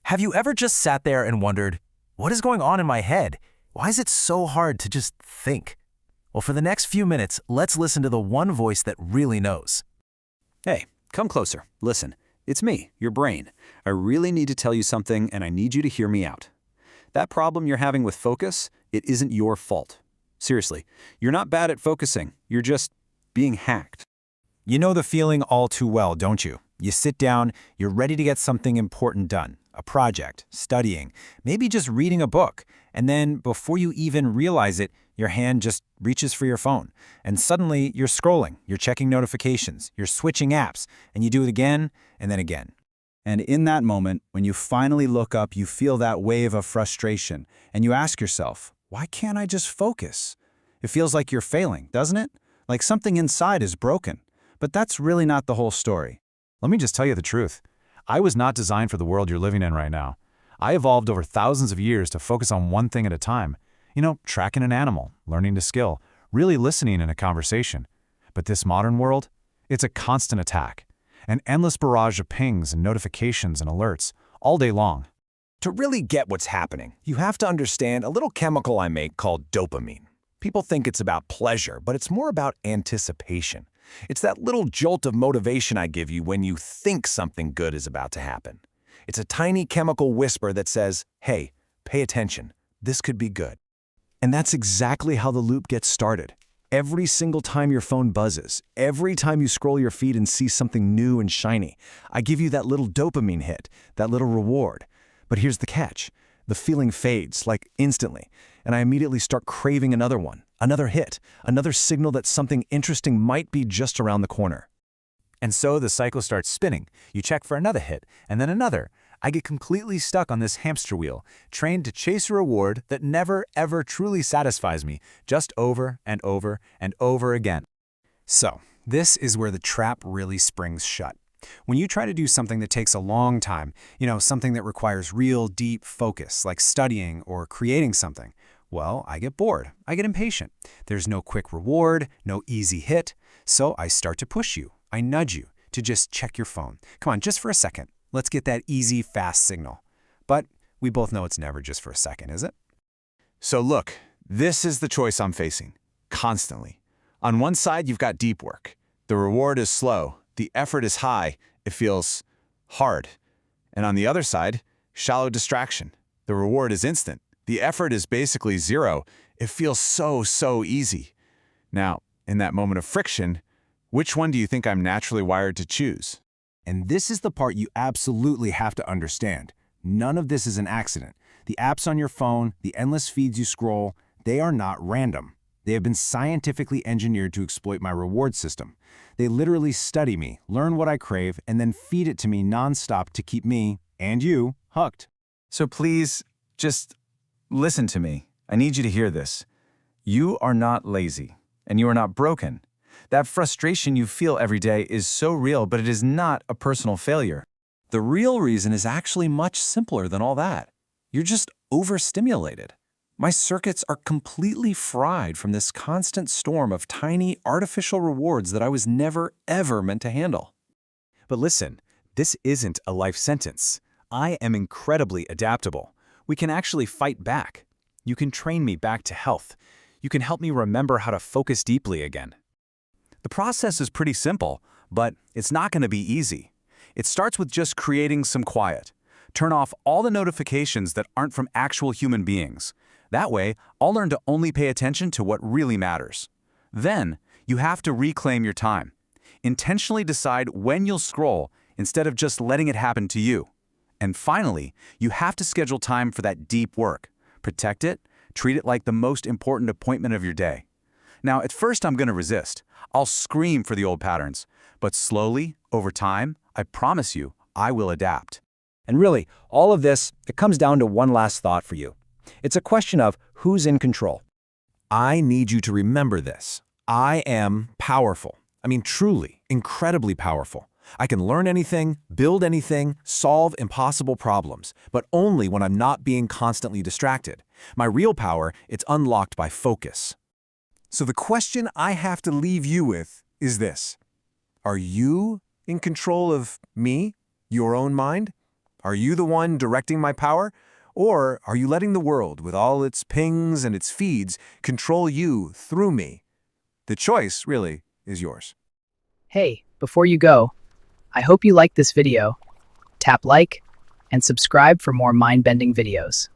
Have you ever just sat there and wondered, what is going on in my head? Why is it so hard to just think? Well, for the next few minutes, let's listen to the one voice that really knows. Hey, come closer. Listen, it's me, your brain. I really need to tell you something, and I need you to hear me out. That problem you're having with focus, it isn't your fault. Seriously, you're not bad at focusing. You're just being hacked. You know the feeling all too well, don't you? You sit down, you're ready to get something important done. A project, studying, maybe just reading a book. And then before you even realize it, your hand just reaches for your phone. And suddenly you're scrolling, you're checking notifications, you're switching apps, and you do it again and then again. And in that moment, when you finally look up, you feel that wave of frustration. And you ask yourself, why can't I just focus? It feels like you're failing, doesn't it? Like something inside is broken. But that's really not the whole story. Let me just tell you the truth. I was not designed for the world you're living in right now. I evolved over thousands of years to focus on one thing at a time. Tracking an animal, learning a skill, really listening in a conversation. But this modern world, it's a constant attack. An endless barrage of pings and notifications and alerts, all day long. To really get what's happening, you have to understand a little chemical I make called dopamine. People think it's about pleasure, but it's more about anticipation. It's that little jolt of motivation I give you when you think something good is about to happen. It's a tiny chemical whisper that says, hey, pay attention, this could be good. And that's exactly how the loop gets started. Every single time your phone buzzes, every time you scroll your feed and see something new and shiny, I give you that little dopamine hit, that little reward. But here's the catch. The feeling fades, like instantly, and I immediately start craving another one, another hit, another signal that something interesting might be just around the corner. And so the cycle starts spinning. You check for another hit, and then another. I get completely stuck on this hamster wheel, trained to chase a reward that never, ever truly satisfies me, just over and over and over again. So, this is where the trap really springs shut. When you try to do something that takes a long time, something that requires real, deep focus, like studying or creating something, well, I get bored. I get impatient. There's no quick reward, no easy hit, so I start to push you. I nudge you to just check your phone. Come on, just for a second. Let's get that easy, fast signal. But we both know it's never just for a second, is it? So look, this is the choice I'm facing, constantly. On one side, you've got deep work. The reward is slow. The effort is high. It feels hard. And on the other side, shallow distraction. The reward is instant. The effort is basically zero. It feels so easy. Now, in that moment of friction, which one do you think I'm naturally wired to choose? And this is the part you absolutely have to understand. None of this is an accident. The apps on your phone, the endless feeds you scroll, they are not random. They have been scientifically engineered to exploit my reward system. They literally study me, learn what I crave, and then feed it to me nonstop to keep me, and you, hooked. So please, just listen to me. I need you to hear this. You are not lazy, and you are not broken. That frustration you feel every day is so real, but it is not a personal failure. The real reason is actually much simpler than all that. You're just overstimulated. My circuits are completely fried from this constant storm of tiny artificial rewards that I was never, ever meant to handle. But listen, this isn't a life sentence. I am incredibly adaptable. We can actually fight back. You can train me back to health. You can help me remember how to focus deeply again. The process is pretty simple, but it's not going to be easy. It starts with just creating some quiet. Turn off all the notifications that aren't from actual human beings. That way, I'll learn to only pay attention to what really matters. Then, you have to reclaim your time. Intentionally decide when you'll scroll instead of just letting it happen to you. And finally, you have to schedule time for that deep work. Protect it, treat it like the most important appointment of your day. Now, at first I'm going to resist. I'll scream for the old patterns. But slowly, over time, I promise you, I will adapt. And really, all of this, it comes down to one last thought for you. It's a question of who's in control. I need you to remember this. I am powerful. I mean, truly, incredibly powerful. I can learn anything, build anything, solve impossible problems, but only when I'm not being constantly distracted. My real power, it's unlocked by focus. So the question I have to leave you with is this. Are you in control of me, your own mind? Are you the one directing my power? Or are you letting the world, with all its pings and its feeds, control you through me? The choice, really, is yours. Hey, before you go, I hope you liked this video. Tap like and subscribe for more mind-bending videos.